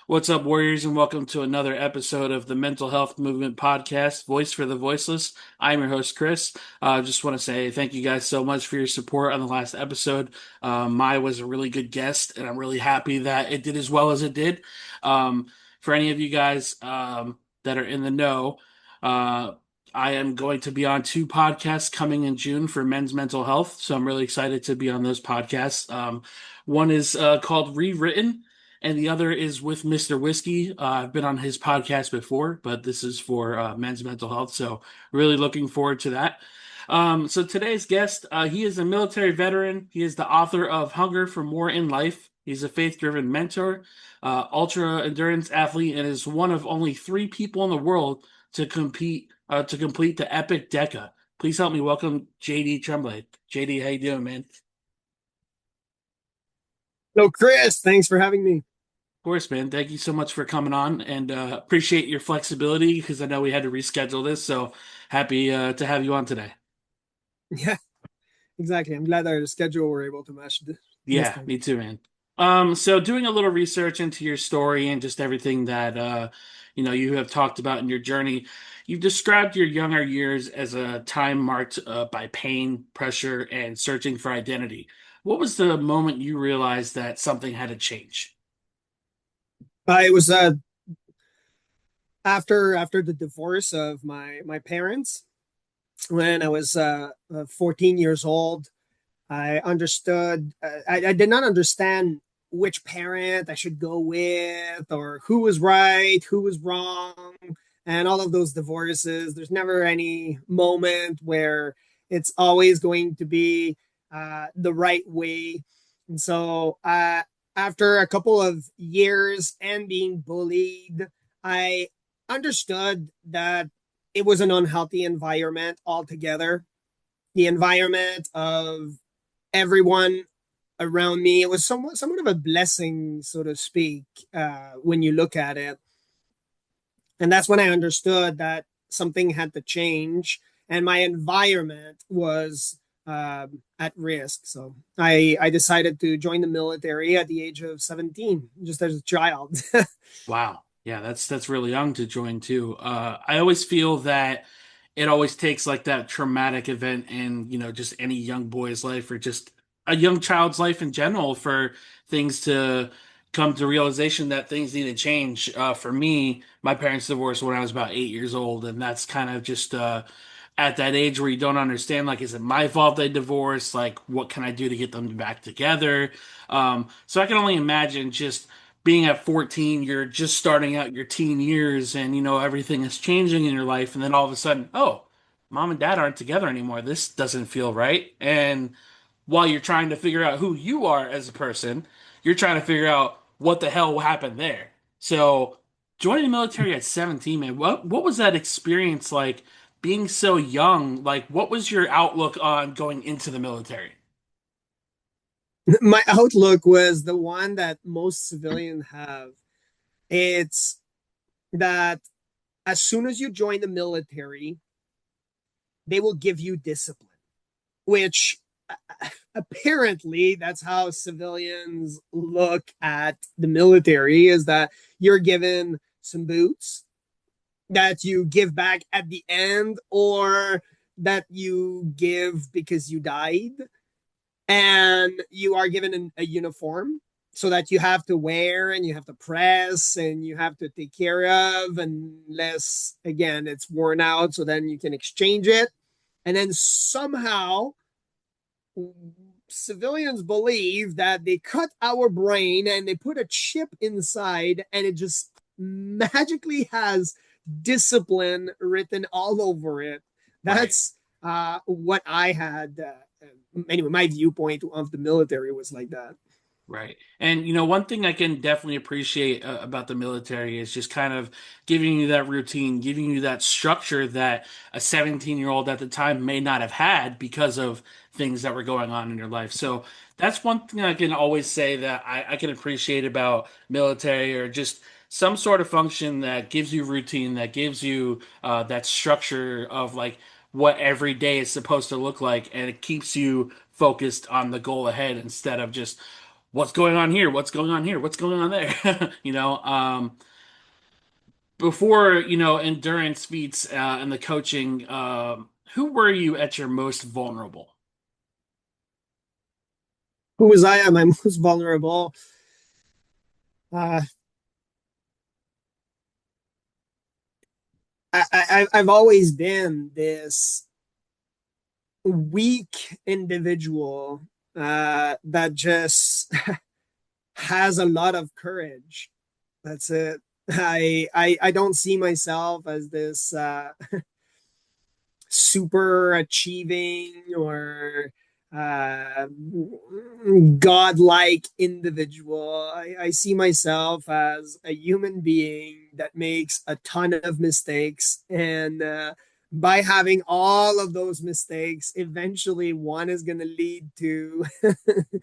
What's up, Warriors, and welcome to another episode of the Mental Health Movement Podcast, Voice for the Voiceless. I'm your host, Chris. Just want to say thank you guys so much for your support on the last episode. Mai was a really good guest, and I'm really happy that it did as well as it did. For any of you guys that are in the know, uh, I am going to be on two podcasts coming in June for men's mental health, so I'm really excited to be on those podcasts. One is called Rewritten and the other is with Mr. Whiskey. I've been on his podcast before, but this is for men's mental health, so really looking forward to that. So today's guest, he is a military veteran. He is the author of Hunger for More in Life. He's a faith-driven mentor, ultra endurance athlete, and is one of only three people in the world to complete the EpicDeca. Please help me welcome JD Tremblay. JD, how you doing, man? Hello, Chris. Thanks for having me. Course, man. Thank you so much for coming on and appreciate your flexibility because I know we had to reschedule this. So happy to have you on today. Yeah, exactly. I'm glad our schedule were able to match this Yeah, time. me too, man. So doing a little research into your story and just everything that you have talked about in your journey, you've described your younger years as a time marked by pain, pressure, and searching for identity. What was the moment you realized that something had to change? It was after the divorce of my parents when I was 14 years old. I understood. I did not understand which parent I should go with or who was right, who was wrong, and all of those divorces. There's never any moment where it's always going to be the right way. And so, after a couple of years and being bullied, I understood that it was an unhealthy environment altogether. The environment of everyone around me. It was somewhat of a blessing, so to speak, when you look at it. And that's when I understood that something had to change, and my environment was at risk. So I decided to join the military at the age of 17, just as a child. Wow. Yeah, that's really young to join too. I always feel that it always takes like that traumatic event in, just any young boy's life or just a young child's life in general for things to come to realization that things need to change. For me, my parents divorced when I was about 8 years old, and that's kind of just at that age where you don't understand, like, is it my fault they divorced? Like, what can I do to get them back together? So I can only imagine just being at 14, you're just starting out your teen years and everything is changing in your life and then all of a sudden, oh, mom and dad aren't together anymore. This doesn't feel right. And while you're trying to figure out who you are as a person, you're trying to figure out what the hell happened there. So, joining the military at 17, man, what was that experience like being so young? Like what was your outlook on going into the military? My outlook was the one that most civilians have. It's that as soon as you join the military, they will give you discipline, which apparently that's how civilians look at the military, is that you're given some boots that you give back at the end, or that you give because you died, and you are given a uniform so that you have to wear and you have to press and you have to take care of, unless again it's worn out, so then you can exchange it. And then somehow civilians believe that they cut our brain and they put a chip inside, and it just magically has discipline written all over it. Right. That's what I had. Anyway, my viewpoint of the military was like that. Right. And one thing I can definitely appreciate about the military is just kind of giving you that routine, giving you that structure that a 17-year-old at the time may not have had because of things that were going on in your life. So that's one thing I can always say that I can appreciate about military or just some sort of function that gives you routine, that gives you that structure of like what every day is supposed to look like, and it keeps you focused on the goal ahead instead of just what's going on here? What's going on here? What's going on there? Before, endurance feats and the coaching, who were you at your most vulnerable? Who was I at my most vulnerable? Uh, I've always been this weak individual that just has a lot of courage. That's it. I don't see myself as this super achieving or uh, godlike individual. I see myself as a human being that makes a ton of mistakes. And by having all of those mistakes, eventually one is going to lead to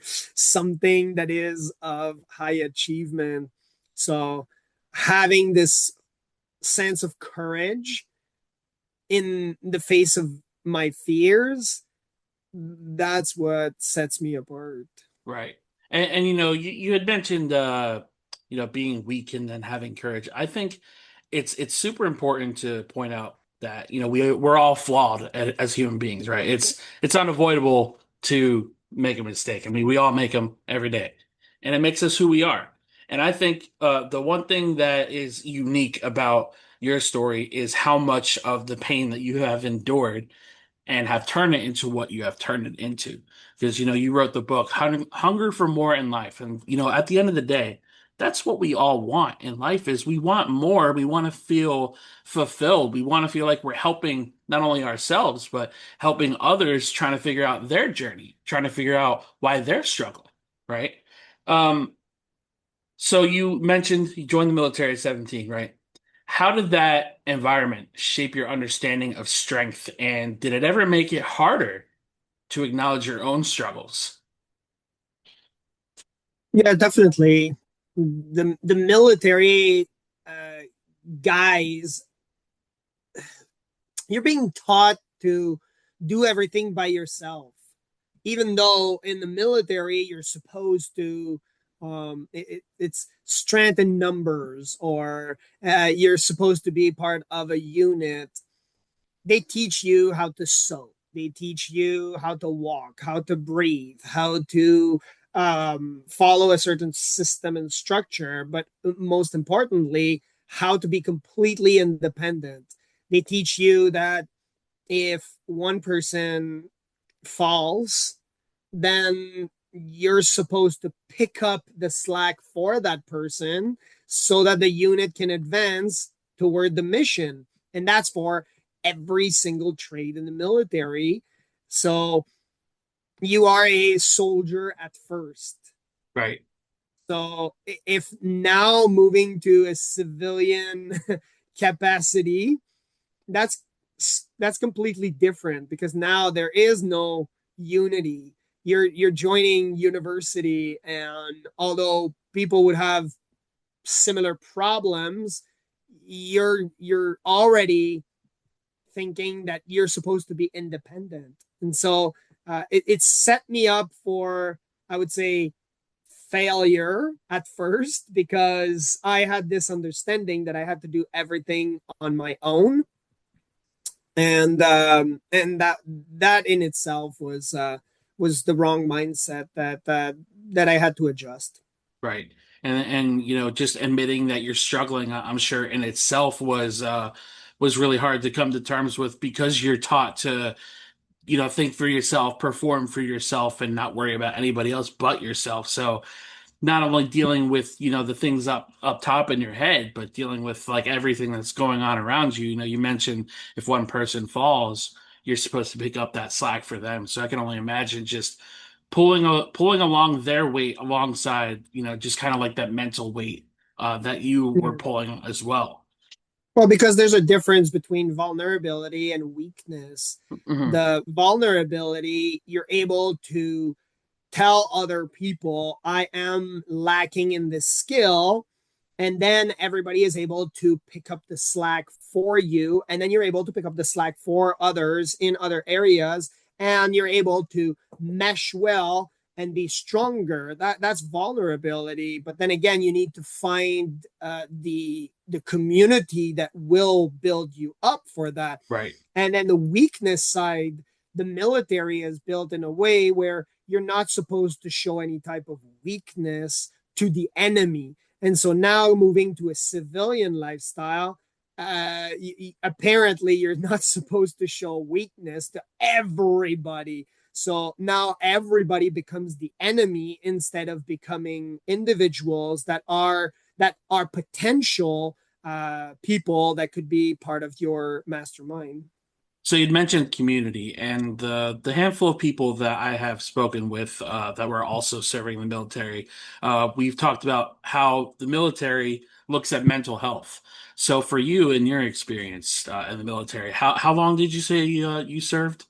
something that is of high achievement. So having this sense of courage in the face of my fears, that's what sets me apart. Right. And you had mentioned being weak and then having courage. I think it's super important to point out that, we're all flawed as human beings, right? It's unavoidable to make a mistake. I mean, we all make them every day. And it makes us who we are. And I think the one thing that is unique about your story is how much of the pain that you have endured and have turned it into what you have turned it into. Because, you wrote the book, Hunger for More in Life. And, at the end of the day, that's what we all want in life is we want more. We want to feel fulfilled. We want to feel like we're helping not only ourselves, but helping others trying to figure out their journey, trying to figure out why they're struggling, right? Um, so you mentioned you joined the military at 17, right? How did that environment shape your understanding of strength, and did it ever make it harder to acknowledge your own struggles? Yeah, definitely. The military uh, guys, you're being taught to do everything by yourself, even though in the military you're supposed to it's strength in numbers, or you're supposed to be part of a unit. They teach you how to sew. They teach you how to walk, how to breathe, how to follow a certain system and structure, but most importantly, how to be completely independent. They teach you that if one person falls, then you're supposed to pick up the slack for that person so that the unit can advance toward the mission. And that's for every single trade in the military. So you are a soldier at first. Right, So if now moving to a civilian capacity, that's that's completely different because now there is no unity. You're joining university, and although people would have similar problems, you're already thinking that you're supposed to be independent. And so it set me up for, I would say, failure at first, because I had this understanding that I had to do everything on my own. And that in itself was the wrong mindset that I had to adjust. right. And just admitting that you're struggling, I'm sure in itself was really hard to come to terms with because you're taught to, think for yourself, perform for yourself, and not worry about anybody else but yourself. So not only dealing with the things up top in your head, but dealing with like everything that's going on around you. You mentioned if one person falls, you're supposed to pick up that slack for them. So I can only imagine just pulling along their weight alongside, just kind of like that mental weight that you were Mhm. pulling as well. Well, because there's a difference between vulnerability and weakness. Hmm. The vulnerability, you're able to tell other people, I am lacking in this skill. And then everybody is able to pick up the slack for you. And then you're able to pick up the slack for others in other areas. And you're able to mesh well and be stronger. That's vulnerability. But then again, you need to find the community that will build you up for that. Right. And then the weakness side, the military is built in a way where you're not supposed to show any type of weakness to the enemy. And so now moving to a civilian lifestyle, apparently you're not supposed to show weakness to everybody. So now everybody becomes the enemy instead of becoming individuals that are potential people that could be part of your mastermind. So you'd mentioned community, and the handful of people that I have spoken with that were also serving in the military, we've talked about how the military looks at mental health. So for you, in your experience in the military, how long did you say you served?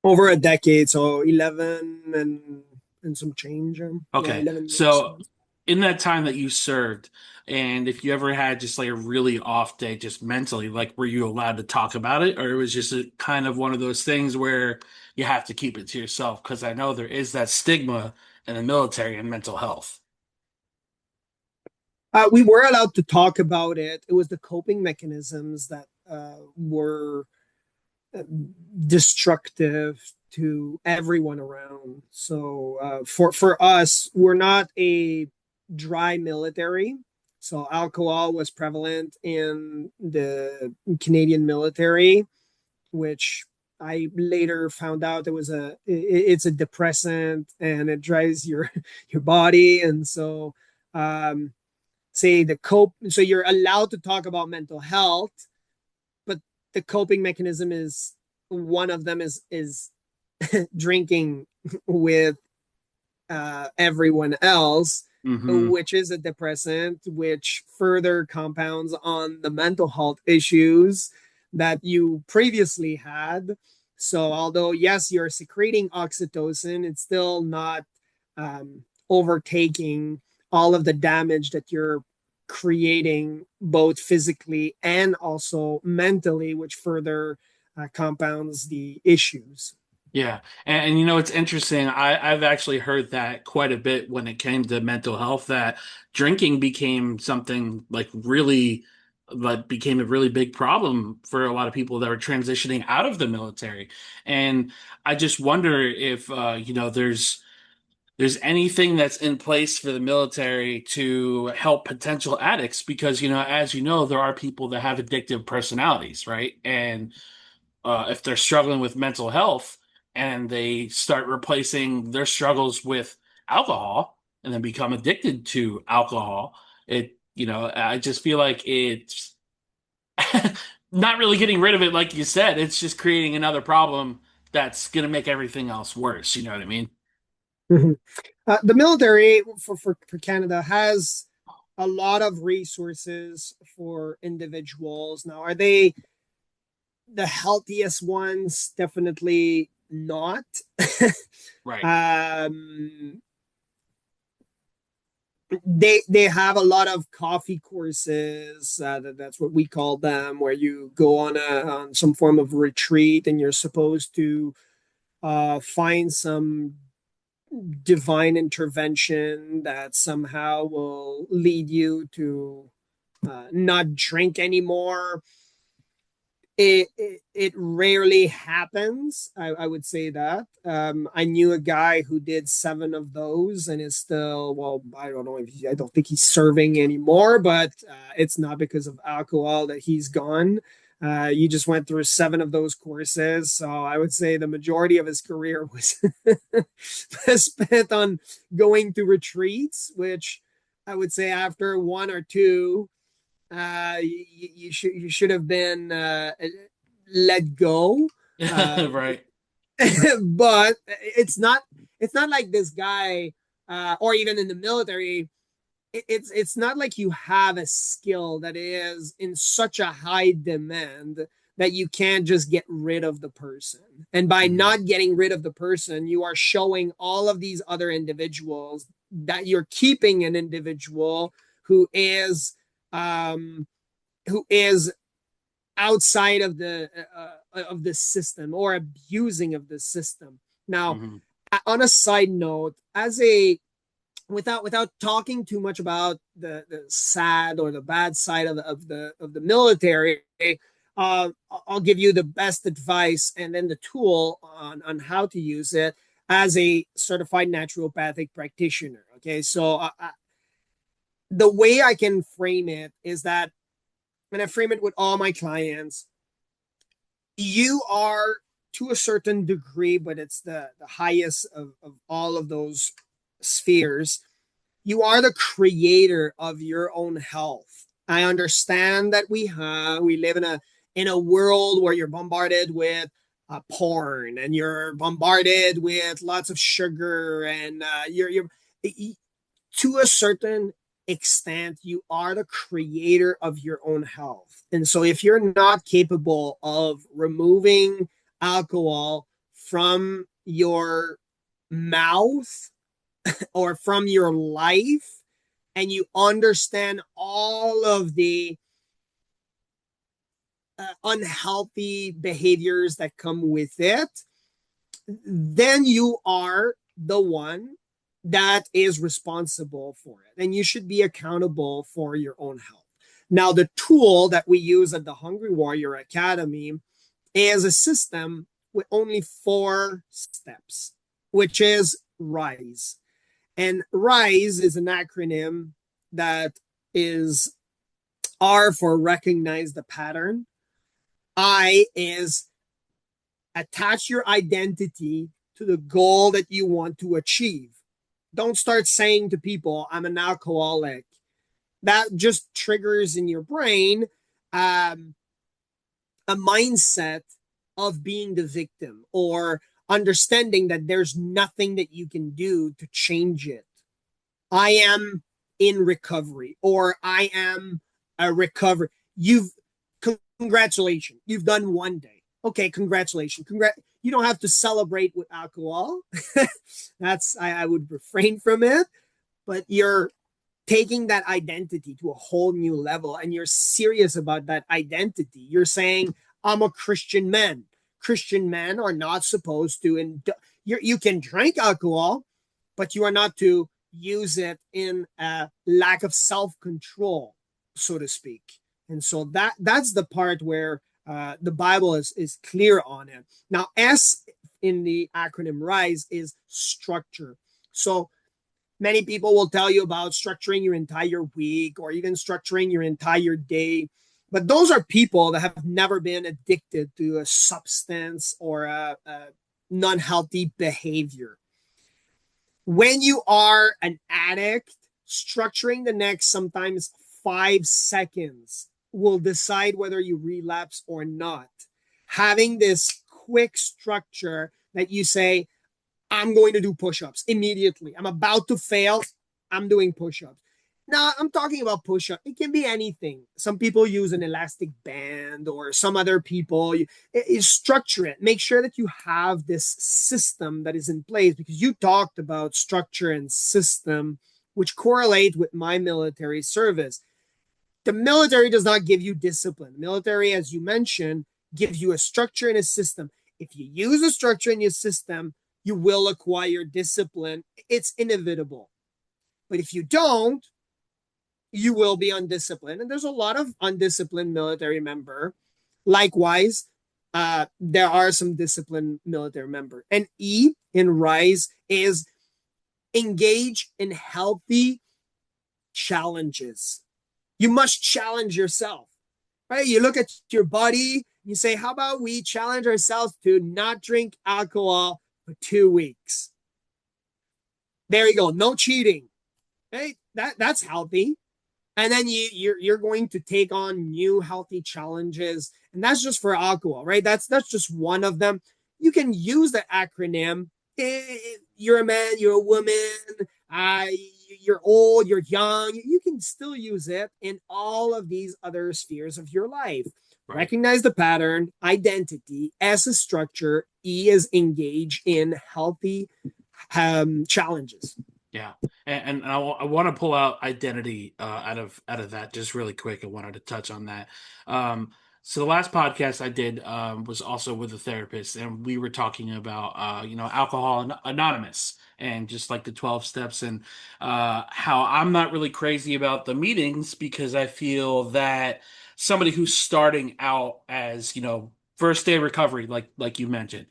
Over a decade, so 11 and some change. Yeah, Okay, 11 years. so in that time that you served, and if you ever had just like a really off day, just mentally, like were you allowed to talk about it, or it was just a kind of one of those things where you have to keep it to yourself? Because I know there is that stigma in the military and mental health. We were allowed to talk about it. It was the coping mechanisms that were destructive to everyone around. So for us, we're not a dry military. So alcohol was prevalent in the Canadian military, which I later found out it's a depressant and it drives your body. And so say the cope so you're allowed to talk about mental health, but the coping mechanism is one of them is drinking with everyone else, Hmm. which is a depressant, which further compounds on the mental health issues that you previously had. So, although, yes, you're secreting oxytocin, it's still not overtaking all of the damage that you're creating, both physically and also mentally, which further compounds the issues. Yeah, and you know it's interesting. I've actually heard that quite a bit when it came to mental health, that drinking became something like became a really big problem for a lot of people that were transitioning out of the military. And I just wonder if there's anything that's in place for the military to help potential addicts, because as you know, there are people that have addictive personalities, right? And if they're struggling with mental health and they start replacing their struggles with alcohol and then become addicted to alcohol, I just feel like it's not really getting rid of it, like you said. It's just creating another problem that's going to make everything else worse. You know what I mean? The military for Canada has a lot of resources for individuals. Now, are they the healthiest ones? Definitely not. Right. um, they have a lot of coffee courses. That's what we call them, where you go on some form of retreat and you're supposed to find some divine intervention that somehow will lead you to not drink anymore. It rarely happens. I would say that. I knew a guy who did 7 of those and is still, well, I don't know if I don't think he's serving anymore, but it's not because of alcohol that he's gone. You just went through 7 of those courses, so I would say the majority of his career was spent on going to retreats, which I would say after 1 or 2 you should have been let go. Uh, Right. but it's not like this guy, or even in the military. It's not like you have a skill that is in such a high demand that you can't just get rid of the person. And by Mhm. not getting rid of the person, you are showing all of these other individuals that you're keeping an individual who is um, who is outside of the system or abusing of the system. Now, Mhm. On a side note, as a without talking too much about the sad or the bad side of the military, I'll give you the best advice and then the tool on how to use it as a certified naturopathic practitioner. Okay, so the way I can frame it is that, and I frame it with all my clients, you are to a certain degree, but it's the highest of all of those spheres. You are the creator of your own health. I understand that we live in a world where you're bombarded with porn, and you're bombarded with lots of sugar, and you're to a certain extent, you are the creator of your own health. And so if you're not capable of removing alcohol from your mouth or from your life, and you understand all of the unhealthy behaviors that come with it, then you are the one that is responsible for it. And you should be accountable for your own health. Now, the tool that we use at the Hungry Warrior Academy is a system with only 4 steps, which is RISE. And RISE is an acronym that is R for recognize the pattern. I is attach your identity to the goal that you want to achieve. Don't start saying to people, I'm an alcoholic. That just triggers in your brain um, a mindset of being the victim, or understanding that there's nothing that you can do to change it. I am in recovery, or I am a recovery. Congratulations, you've done one day. Okay, congratulations. You don't have to celebrate with alcohol. That's I would refrain from it, but you're taking that identity to a whole new level, and you're serious about that identity. You're saying, I'm a Christian man. Christian men are not supposed to, and you can drink alcohol, but you are not to use it in a lack of self-control, so to speak. And so that's the part where the Bible is clear on it. Now, S in the acronym RISE is structure. So many people will tell you about structuring your entire week, or even structuring your entire day. But those are people that have never been addicted to a substance or a non-healthy behavior. When you are an addict, structuring the next sometimes 5 seconds will decide whether you relapse or not. Having this quick structure that you say, I'm going to do push-ups immediately. I'm about to fail. I'm doing push-ups. Now, I'm talking about push-up. It can be anything. Some people use an elastic band, or some other people. You structure it. Make sure that you have this system that is in place, because you talked about structure and system, which correlate with my military service. The military does not give you discipline. The military, as you mentioned, gives you a structure and a system. If you use a structure in your system, you will acquire discipline. It's inevitable. But if you don't, you will be undisciplined. And there's a lot of undisciplined military member. Likewise, there are some disciplined military member. And E in RISE is engage in healthy challenges. You must challenge yourself, right? You look at your body, you say, how about we challenge ourselves to not drink alcohol for 2 weeks? There you go. No cheating. Right? That's healthy. And then you're going to take on new healthy challenges, and that's just for alcohol, right? That's just one of them. You can use the acronym. You're a man, you're a woman, uh, you're old, you're young. You can still use it in all of these other spheres of your life. Right. Recognize the pattern, identity, S is structure, E is engage in healthy challenges. Yeah, and I want to pull out identity out of that just really quick. I wanted to touch on that. Um, So the last podcast I did was also with a therapist, and we were talking about Anonymous and just like the 12 steps and how I'm not really crazy about the meetings because I feel that somebody who's starting out as first day recovery, like you mentioned,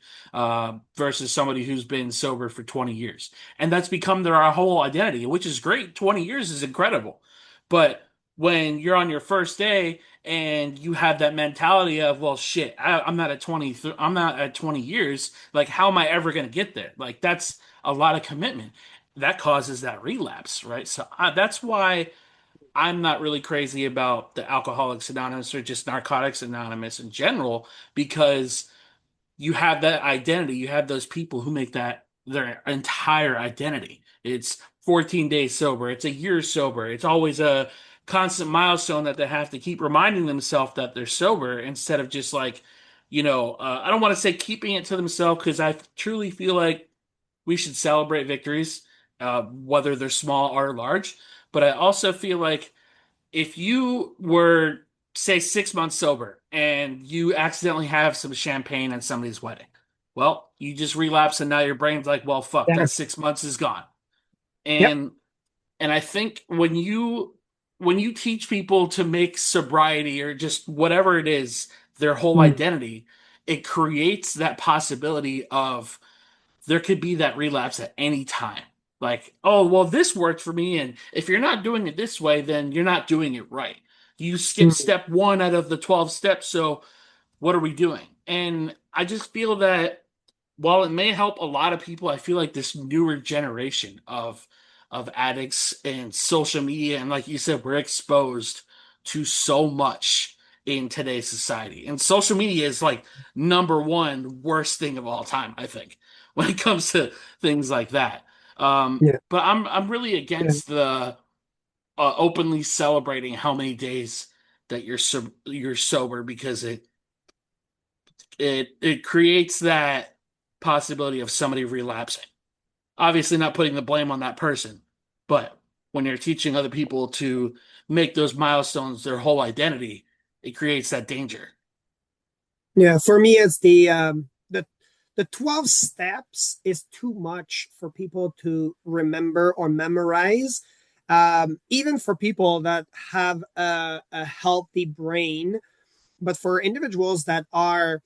versus somebody who's been sober for 20 years, and that's become their whole identity, which is great. 20 years is incredible, but when you're on your first day and you have that mentality of, well, shit, I'm not at 20, I'm not at 20 years. Like, how am I ever going to get there? Like, that's a lot of commitment. That causes that relapse, right? So that's why I'm not really crazy about the Alcoholics Anonymous or just Narcotics Anonymous in general, because you have that identity. You have those people who make that their entire identity. It's 14 days sober. It's a year sober. It's always a constant milestone that they have to keep reminding themselves that they're sober instead of just like, I don't want to say keeping it to themselves because I truly feel like we should celebrate victories, whether they're small or large. But I also feel like if you were, say, 6 months sober and you accidentally have some champagne at somebody's wedding, well, you just relapse and now your brain's like, well, fuck, Yeah. that 6 months is gone. Yep. And I think when you teach people to make sobriety or just whatever it is their whole Mm. identity, it creates that possibility of there could be that relapse at any time. Like, oh, well, this worked for me. And if you're not doing it this way, then you're not doing it right. You skipped Mm. step one out of the 12 steps. So what are we doing? And I just feel that while it may help a lot of people, I feel like this newer generation of addicts and social media, and like you said, we're exposed to so much in today's society. And social media is like number one worst thing of all time, I think, when it comes to things like that. Yeah. But I'm really Yeah. against the openly celebrating how many days that you're sober because it creates that possibility of somebody relapsing. Obviously, not putting the blame on that person, but when you're teaching other people to make those milestones their whole identity, it creates that danger. Yeah. For me, it's the 12 steps is too much for people to remember or memorize. Even for people that have a healthy brain, but for individuals that are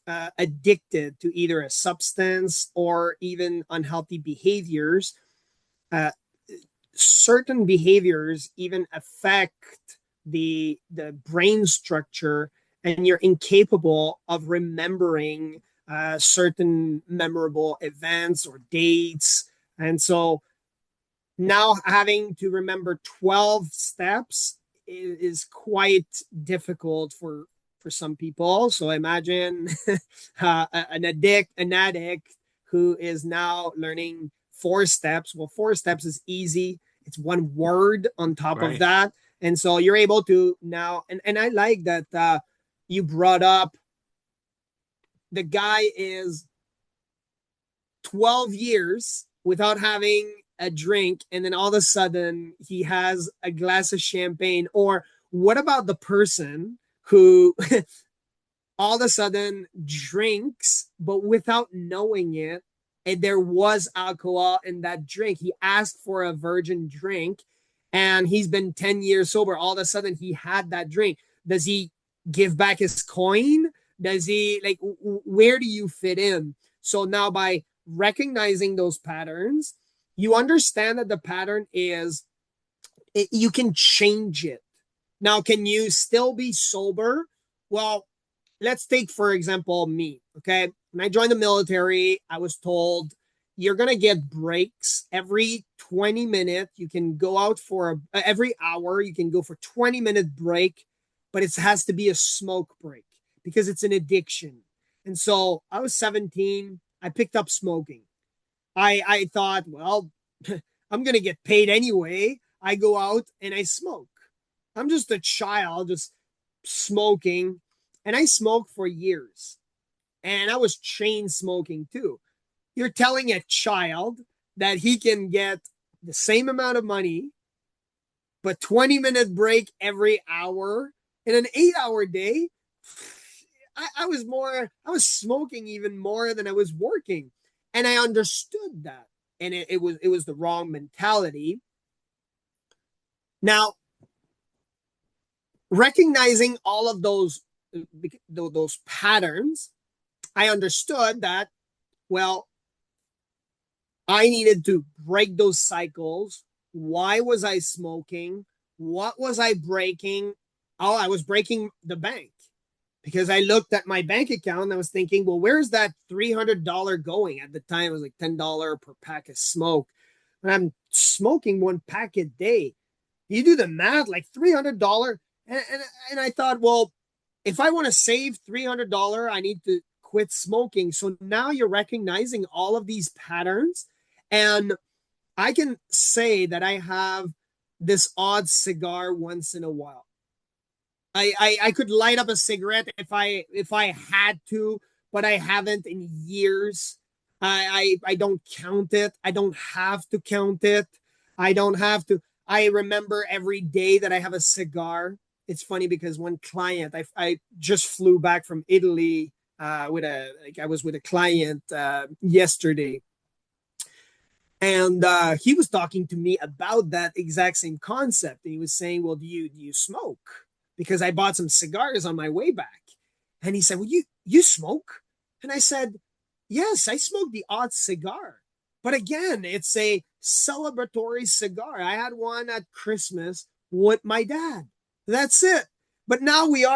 addicted to either a substance or even unhealthy behaviors, uh, certain behaviors even affect the brain structure, and you're incapable of remembering certain memorable events or dates. And so now having to remember 12 steps is quite difficult for some people. So imagine an addict who is now learning 4 steps. Well, 4 steps is easy. It's one word on top of Right. that. And so you're able to now, and I like that you brought up the guy is 12 years without having a drink, and then all of a sudden he has a glass of champagne. Or what about the person who all of a sudden drinks but without knowing it, and there was alcohol in that drink? He asked for a virgin drink and he's been 10 years sober. All of a sudden he had that drink. Does he give back his coin? Does he, like, where do you fit in? So now by recognizing those patterns, you understand that the pattern is you can change it. Now, can you still be sober? Well, let's take, for example, me. Okay. When I joined the military, I was told you're going to get breaks every 20 minutes. You can go out for every hour, you can go for 20-minute break, but it has to be a smoke break because it's an addiction. And so I was 17. I picked up smoking. I thought, well, I'm going to get paid anyway. I go out and I smoke. I'm just a child, just smoking. And I smoked for years. And I was chain smoking too. You're telling a child that he can get the same amount of money, but 20-minute break every hour in an 8-hour day. I was smoking even more than I was working. And I understood that. And it was the wrong mentality. Now, recognizing all of those patterns, I understood that, well, I needed to break those cycles. Why was I smoking? What was I breaking? Oh, I was breaking the bank because I looked at my bank account and I was thinking, well, where's that $300 going? At the time, it was like $10 per pack of smoke. And I'm smoking one pack a day. You do the math, like $300. And I thought, well, if I want to save $300, I need to quit smoking. So now you're recognizing all of these patterns. And I can say that I have this odd cigar once in a while. I could light up a cigarette if I had to, but I haven't in years. I don't count it. I don't have to count it. I don't have to. I remember every day that I have a cigar. It's funny because one client, I just flew back from Italy I was with a client yesterday, and he was talking to me about that exact same concept. And he was saying, well, do you smoke? Because I bought some cigars on my way back. And he said, well, you smoke? And I said, yes, I smoke the odd cigar. But again, it's a celebratory cigar. I had one at Christmas with my dad. That's it. But now we're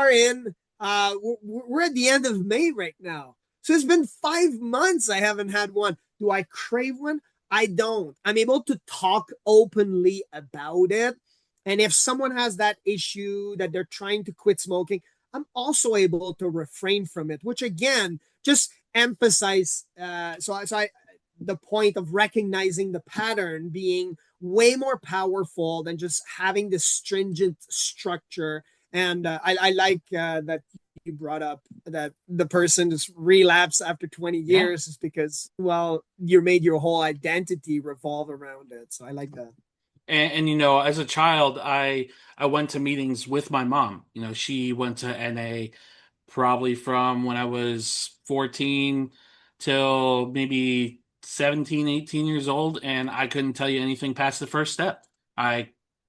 at the end of May right now. So it's been 5 months I haven't had one. Do I crave one? I don't. I'm able to talk openly about it. And if someone has that issue that they're trying to quit smoking, I'm also able to refrain from it, which again, just emphasize. The point of recognizing the pattern being way more powerful than just having this stringent structure. And I like that you brought up that the person just relapse after 20 Yeah. years is because, well, you made your whole identity revolve around it. So I like that. And you know, as a child, I went to meetings with my mom. You know, she went to NA probably from when I was 14 till maybe 17, 18 years old, and I couldn't tell you anything past the first step. I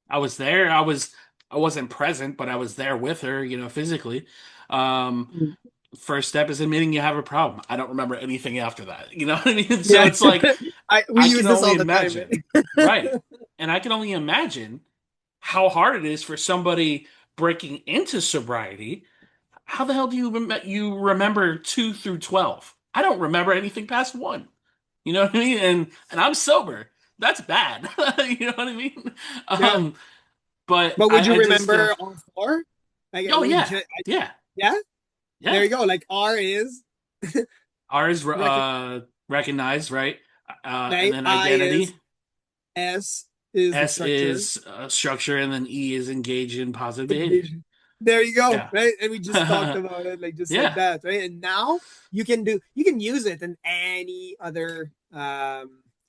I was there. I wasn't present, but I was there with her, you know, physically. Um, First step is admitting you have a problem. I don't remember anything after that. You know what I mean? So Yeah. it's like We I use can this only all the time. imagine. Right. And I can only imagine how hard it is for somebody breaking into sobriety. How the hell do you remember 2 through 12? I don't remember anything past 1. You know what I mean? And I'm sober. That's bad. You know what I mean? Yeah. Um, but But would you I just remember all four? Like, oh yeah. Yeah. yeah, there Yeah. you go. Like R is R is rec- recognized, right? And right? then I is identity. S is the S structure. is structure, and then E is engage in positive behavior. Engagement. There you go, Yeah. right? And we just talked about it just like Yeah. that, right? And now you can use it in any other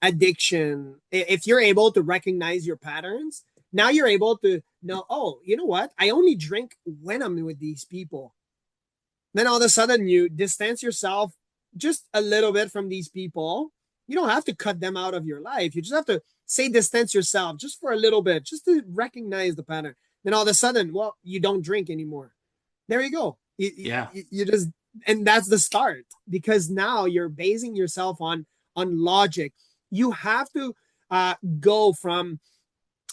addiction. If you're able to recognize your patterns, now you're able to know, oh, you know what? I only drink when I'm with these people. Then all of a sudden you distance yourself just a little bit from these people. You don't have to cut them out of your life. You just have to say distance yourself just for a little bit, just to recognize the pattern. Then all of a sudden, well, you don't drink anymore. There you go. Yeah. You just, and that's the start, because now you're basing yourself on logic. You have to go from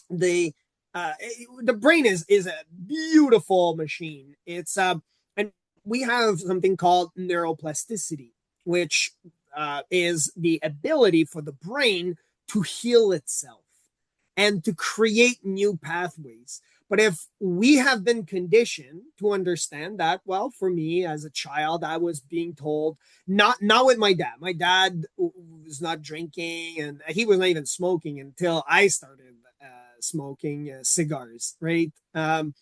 the the brain is a beautiful machine. It's and we have something called neuroplasticity, which is the ability for the brain to heal itself and to create new pathways. But if we have been conditioned to understand that, well, for me as a child, I was being told, not with my dad. My dad was not drinking, and he was not even smoking until I started smoking cigars, right? And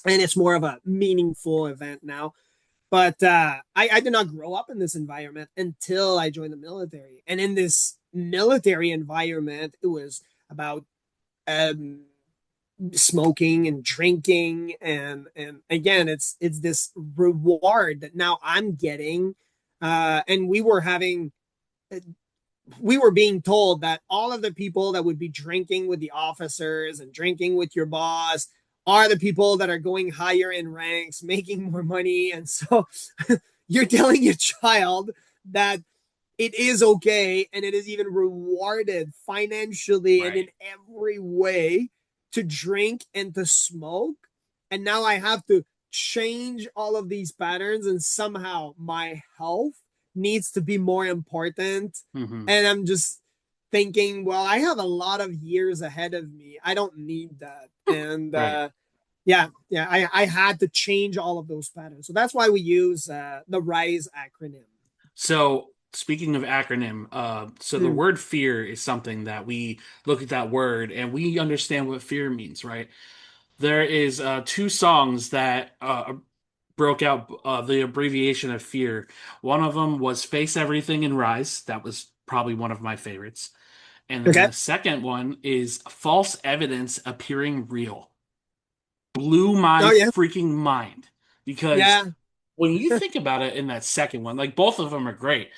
it's more of a meaningful event now. But I did not grow up in this environment until I joined the military. And in this military environment, it was about um, smoking and drinking, and again, it's this reward that now I'm getting. And we were being told that all of the people that would be drinking with the officers and drinking with your boss are the people that are going higher in ranks, making more money. And so you're telling your child that it is okay and it is even rewarded financially and in Right. every way to drink and to smoke. And now I have to change all of these patterns, and somehow my health needs to be more important. Hmm. And I'm just thinking, well, I have a lot of years ahead of me. I don't need that. And Right. yeah, I had to change all of those patterns. So that's why we use the RISE acronym. So speaking of acronym, so the Mm. word fear is something that we look at that word and we understand what fear means, right? There is two songs that broke out the abbreviation of fear. One of them was Face Everything and Rise. That was probably one of my favorites. And then Okay. the second one is False Evidence Appearing Real. Blew my Oh, yeah. freaking mind because Yeah. when you think about it in that second one, like both of them are great,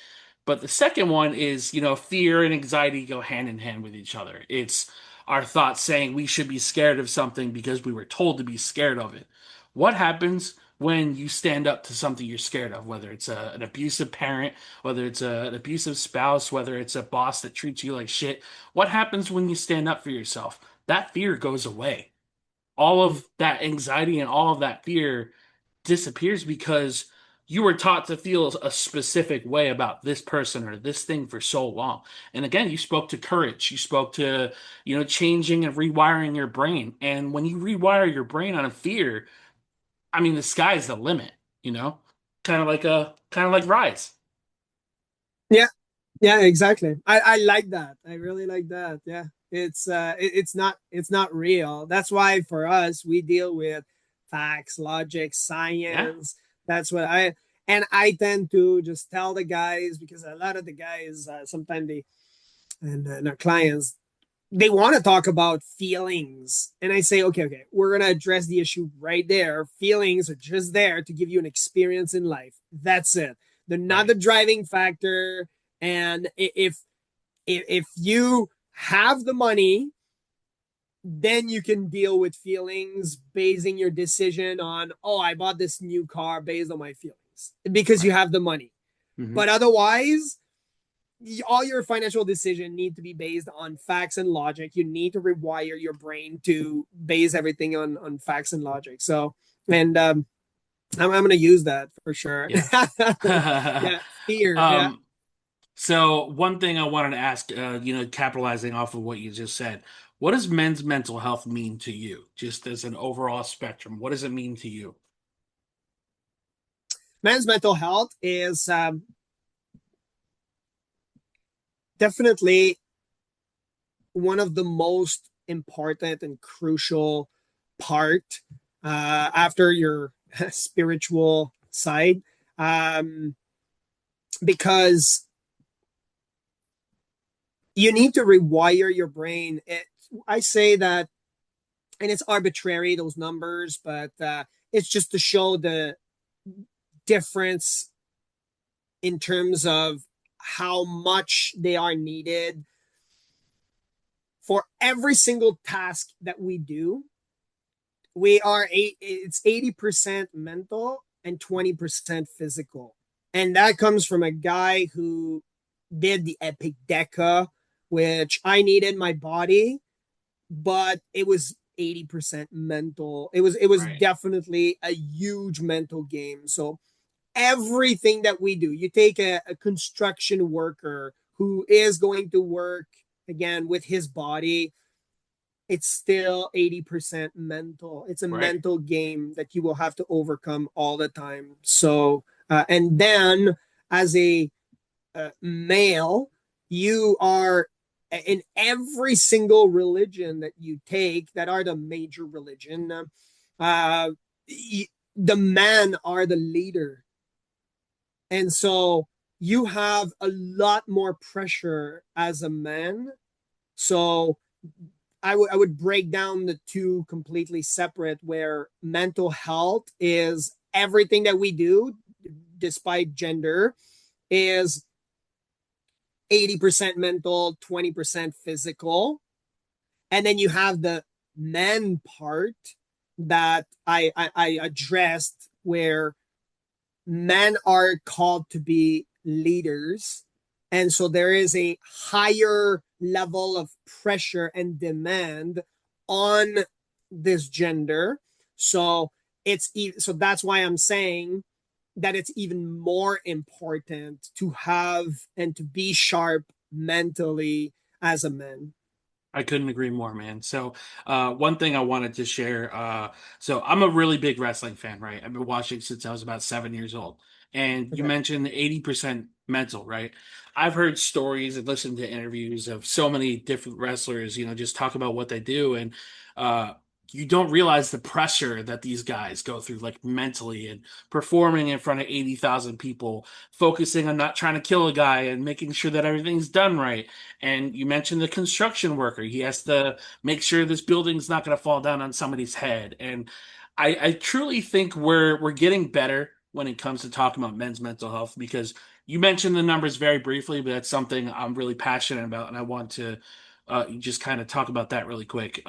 but the second one is, fear and anxiety go hand in hand with each other. It's our thoughts saying we should be scared of something because we were told to be scared of it. What happens when you stand up to something you're scared of, whether it's an abusive parent, whether it's an abusive spouse, whether it's a boss that treats you like shit? What happens when you stand up for yourself? That fear goes away. All of that anxiety and all of that fear disappears because you were taught to feel a specific way about this person or this thing for so long. And again, you spoke to courage. You spoke to, changing and rewiring your brain. And when you rewire your brain on a fear, I mean, the sky's the limit, you know? Kind of like Rise. Yeah. Yeah, exactly. I like that. I really like that. Yeah. It's not real. That's why for us we deal with facts, logic, Yeah. science. That's what I tend to just tell the guys, because a lot of the guys sometimes they and our clients, they want to talk about feelings. And I say, okay, we're going to address the issue right there. Feelings are just there to give you an experience in life. That's it. They're not Right. the driving factor. And if you have the money, then you can deal with feelings, basing your decision on, oh, I bought this new car based on my feelings because you Right. have the money. Hmm. But otherwise, all your financial decision need to be based on facts and logic. You need to rewire your brain to base everything on facts and logic. So, and I'm going to use that for sure. Yeah. Yeah, fear. Yeah. um, So one thing I wanted to ask, capitalizing off of what you just said, what does men's mental health mean to you, just as an overall spectrum? What does it mean to you? Men's mental health is definitely one of the most important and crucial part after your spiritual side, um, because you need to rewire your brain. I say that, and it's arbitrary, those numbers, but it's just to show the difference in terms of how much they are needed for every single task that we do. It's 80% mental and 20% physical. And that comes from a guy who did the EpicDeca, which I needed my body, but it was 80% mental. It was Right. definitely a huge mental game. So everything that we do, you take a construction worker who is going to work again with his body, it's still 80% mental. It's a Right. mental game that you will have to overcome all the time. So, and then as a male, you are in every single religion that you take, that are the major religion, uh, the men are the leader. And so you have a lot more pressure as a man. So I would break down the two completely separate, where mental health is everything that we do, despite gender, is 80% mental, 20% physical. And then you have the men part that I addressed, where men are called to be leaders. And so there is a higher level of pressure and demand on this gender. So so that's why I'm saying that it's even more important to have and to be sharp mentally as a man. I couldn't agree more, man. So, one thing I wanted to share. So I'm a really big wrestling fan, right? I've been watching since I was about 7 years old. And you Okay. mentioned 80% mental, right? I've heard stories and listened to interviews of so many different wrestlers, just talk about what they do. And uh, you don't realize the pressure that these guys go through, like mentally, and performing in front of 80,000 people, focusing on not trying to kill a guy and making sure that everything's done right. And you mentioned the construction worker. He has to make sure this building's not going to fall down on somebody's head. And I truly think we're getting better when it comes to talking about men's mental health, because you mentioned the numbers very briefly, but that's something I'm really passionate about, and I want to just kind of talk about that really quick.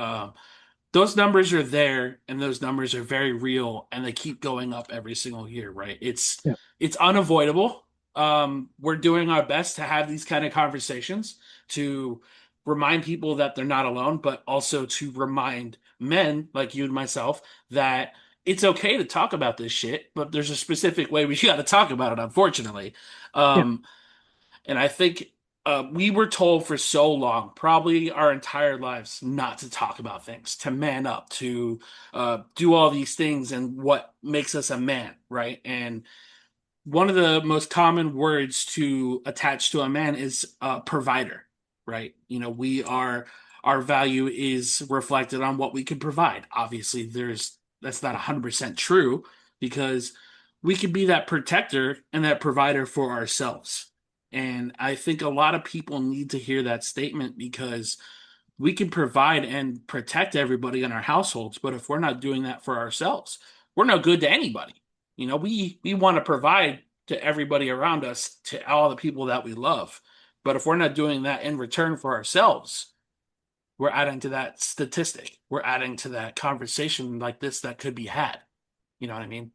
Those numbers are there, and those numbers are very real, and they keep going up every single year, right? Yeah. It's unavoidable. We're doing our best to have these kind of conversations to remind people that they're not alone, but also to remind men like you and myself that it's okay to talk about this shit, but there's a specific way we got to talk about it, unfortunately. Yeah. Um, and I think we were told for so long, probably our entire lives, not to talk about things, to man up, to do all these things and what makes us a man, right? And one of the most common words to attach to a man is provider, right? Our value is reflected on what we can provide. Obviously, there's that's not 100% true, because we could be that protector and that provider for ourselves. And I think a lot of people need to hear that statement, because we can provide and protect everybody in our households, but if we're not doing that for ourselves, we're no good to anybody. We want to provide to everybody around us, to all the people that we love. But if we're not doing that in return for ourselves, we're adding to that statistic. We're adding to that conversation like this that could be had. You know what I mean?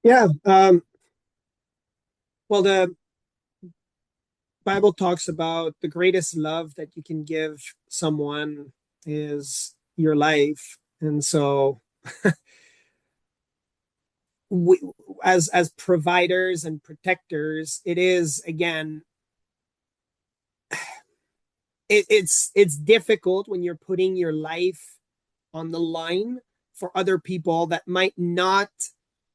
Yeah. Well, the Bible talks about the greatest love that you can give someone is your life. And so we, as providers and protectors, it is, again, it's difficult when you're putting your life on the line for other people that might not,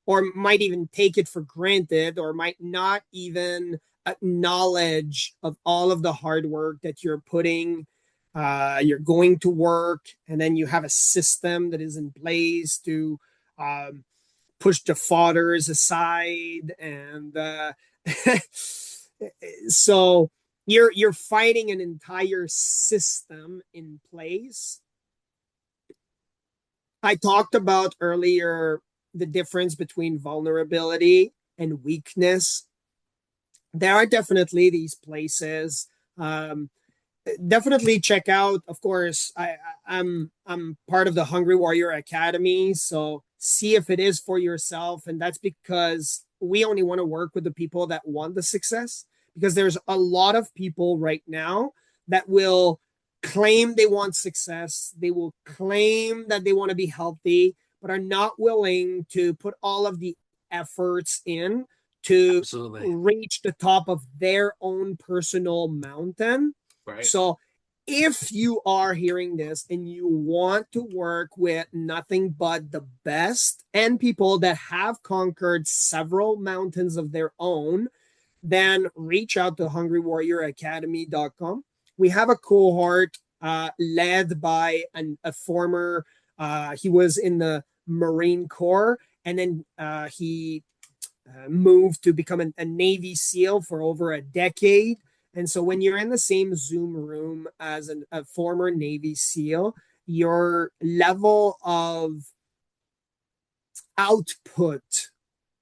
or might even take it for granted, or might not even acknowledge of all of the hard work that you're putting. You're going to work, and then you have a system that is in place to um, push the fathers aside, and so you're fighting an entire system in place. I talked about earlier the difference between vulnerability and weakness. There are definitely these places. Definitely check out. Of course, I'm part of the Hungry Warrior Academy, so see if it is for yourself. And that's because we only want to work with the people that want the success. Because there's a lot of people right now that will claim they want success, they will claim that they want to be healthy, but are not willing to put all of the efforts in to Absolutely. reach the top of their own personal mountain. Right. So if you are hearing this and you want to work with nothing but the best and people that have conquered several mountains of their own, then reach out to HungryWarriorAcademy.com. We have a cohort led by a former, he was in the Marine Corps, and then he moved to become a Navy SEAL for over a decade. And so when you're in the same Zoom room as a former Navy SEAL, your level of output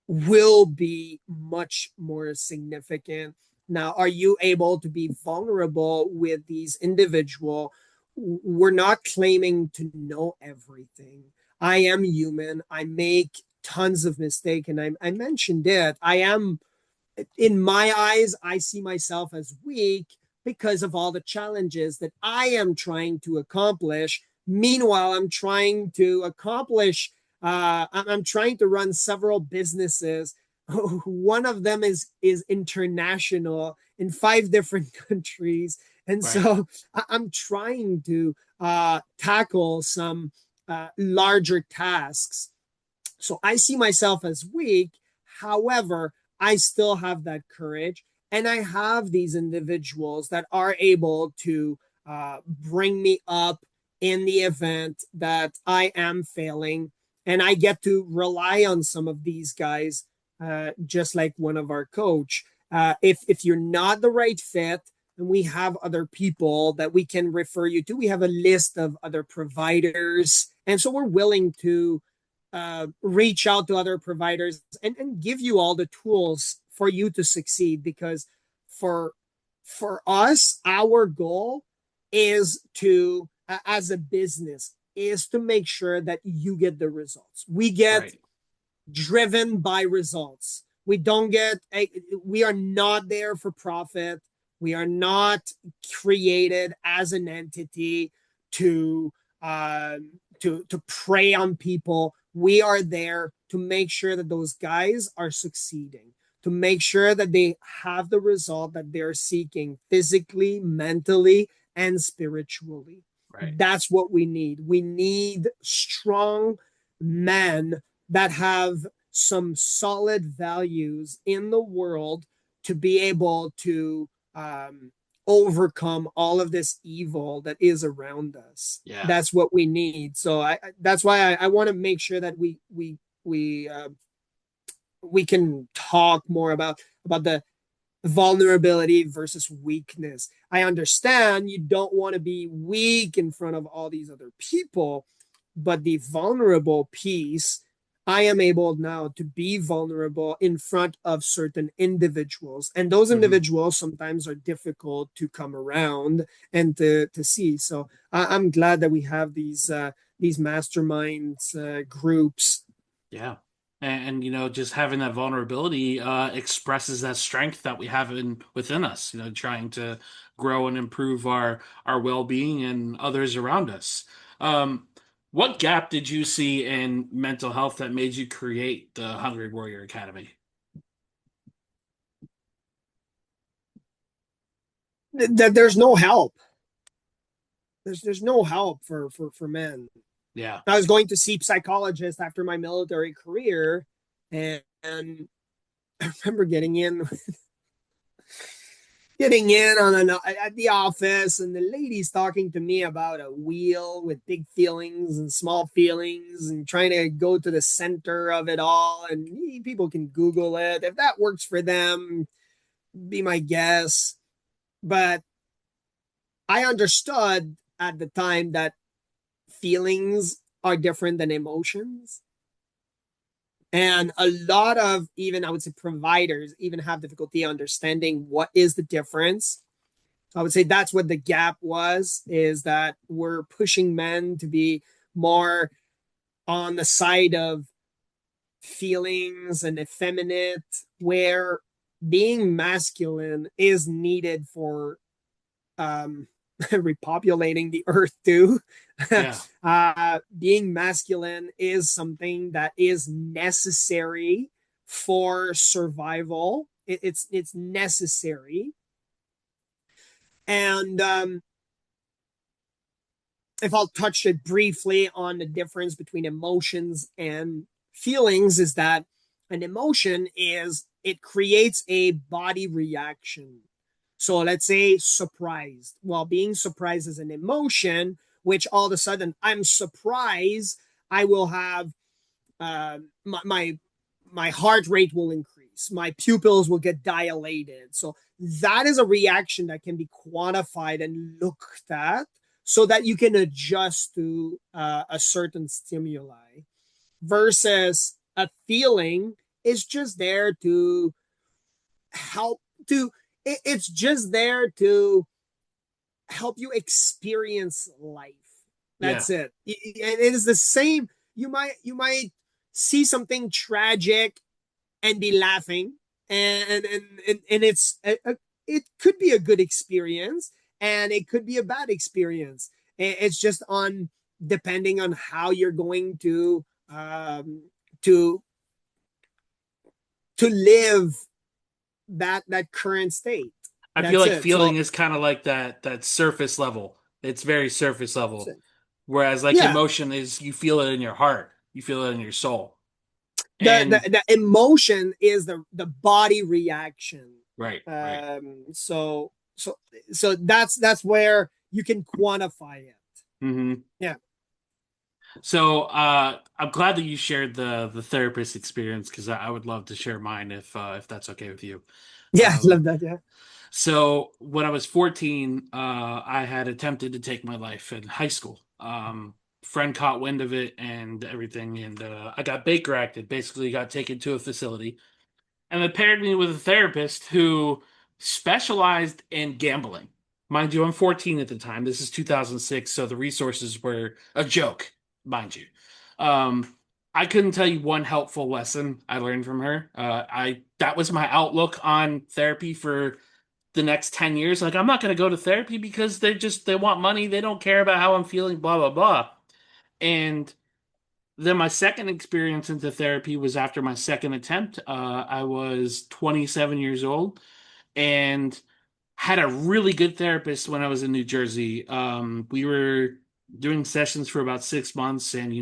will be much more significant. Now, are you able to be vulnerable with these individuals? We're not claiming to know everything. I am human. I make tons of mistakes, and I mentioned it. I am, in my eyes, I see myself as weak because of all the challenges that I am trying to accomplish. Meanwhile, I'm trying to accomplish, I'm trying to run several businesses. One of them is international in 5 different countries. And Right. so I'm trying to tackle some larger tasks. So I see myself as weak. However, I still have that courage. And I have these individuals that are able to bring me up in the event that I am failing. And I get to rely on some of these guys, just like one of our coach. If you're not the right fit, and we have other people that we can refer you to, we have a list of other providers. And so we're willing to reach out to other providers and give you all the tools for you to succeed, because for for us, our goal is to, as a business, is to make sure that you get the results. We get Right. driven by results. We don't get, we are not there for profit. We are not created as an entity to uh, to prey on people. We are there to make sure that those guys are succeeding, to make sure that they have the result that they're seeking physically, mentally, and spiritually. Right. That's what we need. We need strong men that have some solid values in the world to be able to overcome all of this evil that is around us. Yeah. That's what we need. So that's why I want to make sure that we can talk more about the vulnerability versus weakness. I understand you don't want to be weak in front of all these other people, but the vulnerable piece, I am able now to be vulnerable in front of certain individuals. And those Hmm. individuals sometimes are difficult to come around and to see. So I'm glad that we have these masterminds groups. Yeah. And just having that vulnerability expresses that strength that we have within us, trying to grow and improve our well-being and others around us. Um, what gap did you see in mental health that made you create the Hungry Warrior Academy? That there's no help. There's no help for men. Yeah. I was going to see psychologists after my military career, and I remember getting in at the office, and the lady's talking to me about a wheel with big feelings and small feelings, and trying to go to the center of it all. And people can Google it if that works for them. Be my guess, but I understood at the time that feelings are different than emotions. And a lot of, even I would say, providers even have difficulty understanding what is the difference. So I would say that's what the gap was, is that we're pushing men to be more on the side of feelings and effeminate, where being masculine is needed for um, repopulating the earth too. Yeah. Being masculine is something that is necessary for survival. It's necessary. And if I'll touch it briefly on the difference between emotions and feelings, is that an emotion is, it creates a body reaction. So let's say surprised. Well, being surprised is an emotion, which all of a sudden I'm surprised. I will have my heart rate will increase. my pupils will get dilated. So that is a reaction that can be quantified and looked at so that you can adjust to a certain stimuli versus a feeling is just there to help to it's just there to help you experience life. Yeah. That's it. It is the same. You might see something tragic and be laughing, and it could be a good experience, and it could be a bad experience. It's just on depending on how you're going to to live that current state. I feel That's like it. So feeling is kind of like that surface level. It's very surface level. Whereas like yeah, emotion is you feel it in your heart. You feel it in your soul. the And the emotion is the body reaction. right, right. So that's where you can quantify it. Hmm. Yeah, So I'm glad that you shared the therapist experience because I would love to share mine if that's okay with you. yeah, I Um, love that. Yeah. so when I was 14, I had attempted to take my life in high school. Friend caught wind of it and everything, and I got Baker acted. Basically, got taken to a facility, and they paired me with a therapist who specialized in gambling. Mind you, I'm 14 at the time. This is 2006, so the resources were a joke, mind you. Um, I couldn't tell you one helpful lesson I learned from her. I that was my outlook on therapy for the next 10 years. Like, I'm not going to go to therapy because they want money. They don't care about how I'm feeling, blah, blah, blah. And then my second experience into therapy was after my second attempt. I was 27 years old and had a really good therapist when I was in New Jersey. We were doing sessions for about 6 months, and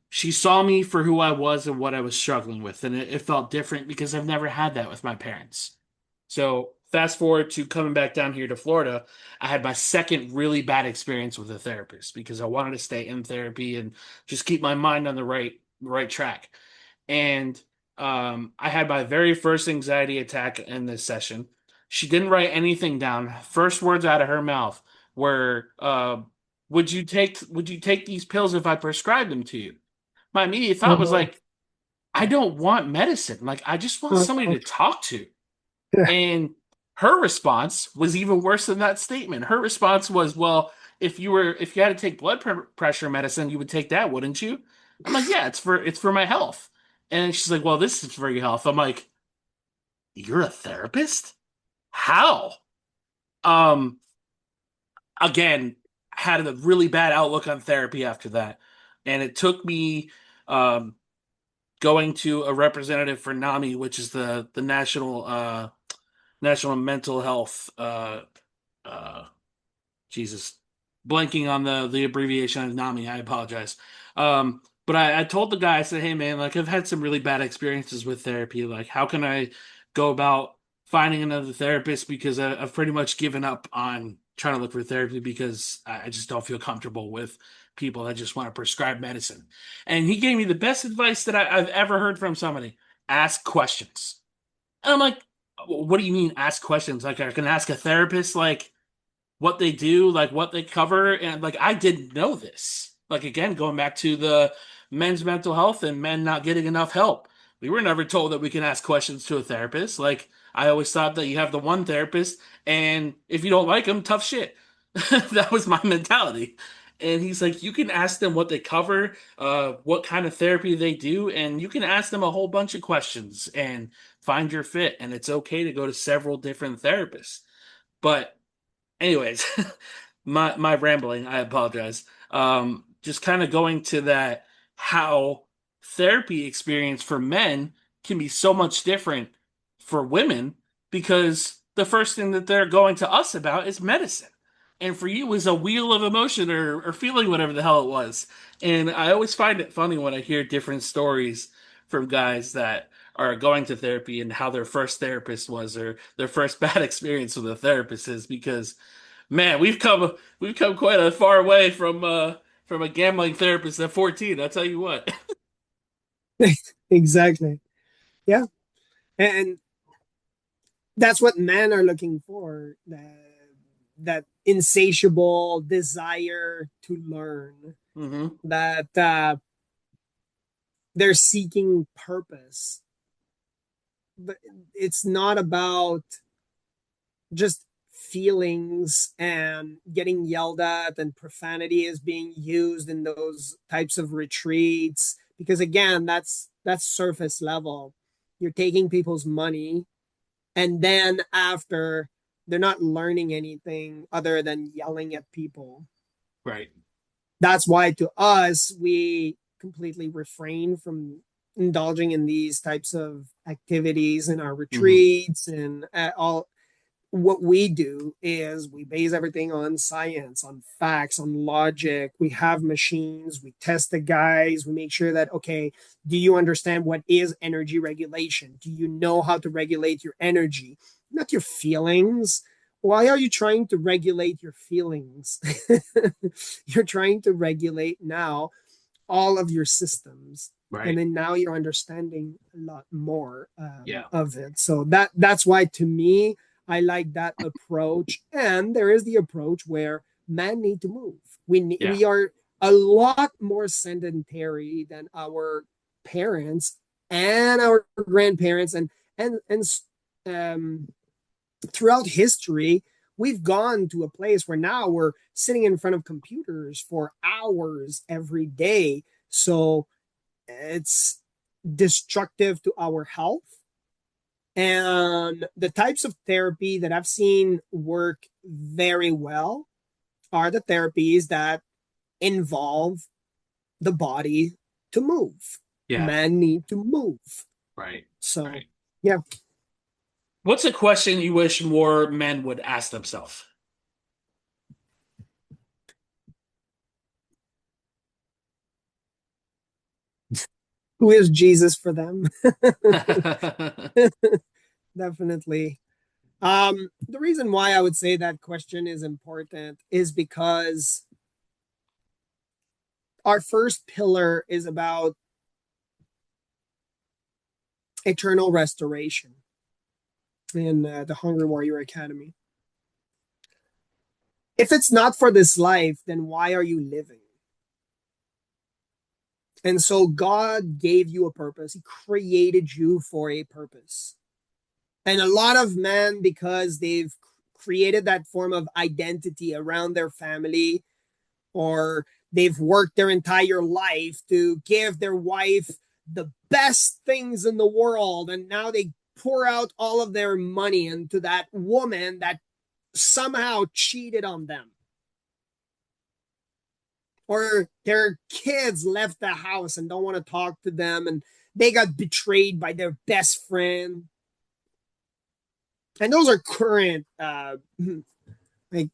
she saw me for who I was and what I was struggling with, and it felt different because I've never had that with my parents. So fast forward to coming back down here to Florida, I had my second really bad experience with a therapist because I wanted to stay in therapy and just keep my mind on the right track. And I had my very first anxiety attack in this session. She didn't write anything down. First words out of her mouth were, "Would you take these pills if I prescribed them to you?" My immediate thought was Uh-huh. like, "I don't want medicine. Like, I just want somebody Uh-huh. to talk to." And her response was even worse than that statement. Her response was, "Well, if you had to take pressure medicine, you would take that, wouldn't you?" I'm like, "Yeah, it's for my health." And she's like, "Well, this is for your health." I'm like, "You're a therapist? How?" Um, again, had a really bad outlook on therapy after that. And it took me um going to a representative for NAMI, which is the national mental health uh Jesus, blanking on the abbreviation of NAMI. I apologize. But I told the guy, I said, "Hey man, like I've had some really bad experiences with therapy. Like, how can I go about finding another therapist? Because I've pretty much given up on trying to look for therapy because I just don't feel comfortable with people that just want to prescribe medicine." And he gave me the best advice that I've ever heard from somebody: ask questions. And I'm like, "What do you mean ask questions? Like I can ask a therapist like what they do, like what they cover, and like I didn't know this." Like again, going back to the men's mental health and men not getting enough help. We were never told that we can ask questions to a therapist. Like I always thought that you have the one therapist, and if you don't like them, tough shit. That was my mentality. And he's like, you can ask them what they cover, what kind of therapy they do, and you can ask them a whole bunch of questions and find your fit. And it's okay to go to several different therapists. But anyways, my rambling, I apologize. Just kind of going to that how therapy experience for men can be so much different for women because the first thing that they're going to us about is medicine. And for you was a wheel of emotion or feeling whatever the hell it was. And I always find it funny when I hear different stories from guys that are going to therapy and how their first therapist was or their first bad experience with a therapist is because man, we've come quite a far way from a gambling therapist at 14. I'll tell you what. Exactly. Yeah. And that's what men are looking for, that insatiable desire to learn, Mm-hmm. that they're seeking purpose. But it's not about just feelings and getting yelled at, and profanity is being used in those types of retreats, because again, that's surface level. You're taking people's money, and then after, they're not learning anything other than yelling at people. Right. That's why to us, we completely refrain from indulging in these types of activities in our Mm-hmm. retreats and all. What we do is we base everything on science, on facts, on logic. We have machines, we test the guys, we make sure that, okay, do you understand what is energy regulation? Do you know how to regulate your energy, not your feelings? Why are you trying to regulate your feelings? You're trying to regulate now all of your systems, and Right. then now you're understanding a lot more Yeah. of it. So that's why, to me, I like that approach. And there is the approach where men need to move. Yeah. We are a lot more sedentary than our parents and our grandparents, and um, throughout history, we've gone to a place where now we're sitting in front of computers for hours every day. So it's destructive to our health. And the types of therapy that I've seen work very well are the therapies that involve the body to move. Yeah. Men need to move. Right. So, Right. yeah. What's a question you wish more men would ask themselves? Who is Jesus for them? Definitely. The reason why I would say that question is important is because our first pillar is about eternal restoration in the Hungry Warrior Academy. If it's not for this life, then why are you living? And so God gave you a purpose. He created you for a purpose. And a lot of men, because they've created that form of identity around their family, or they've worked their entire life to give their wife the best things in the world, and now they pour out all of their money into that woman that somehow cheated on them, or their kids left the house and don't want to talk to them, and they got betrayed by their best friend. And those are current like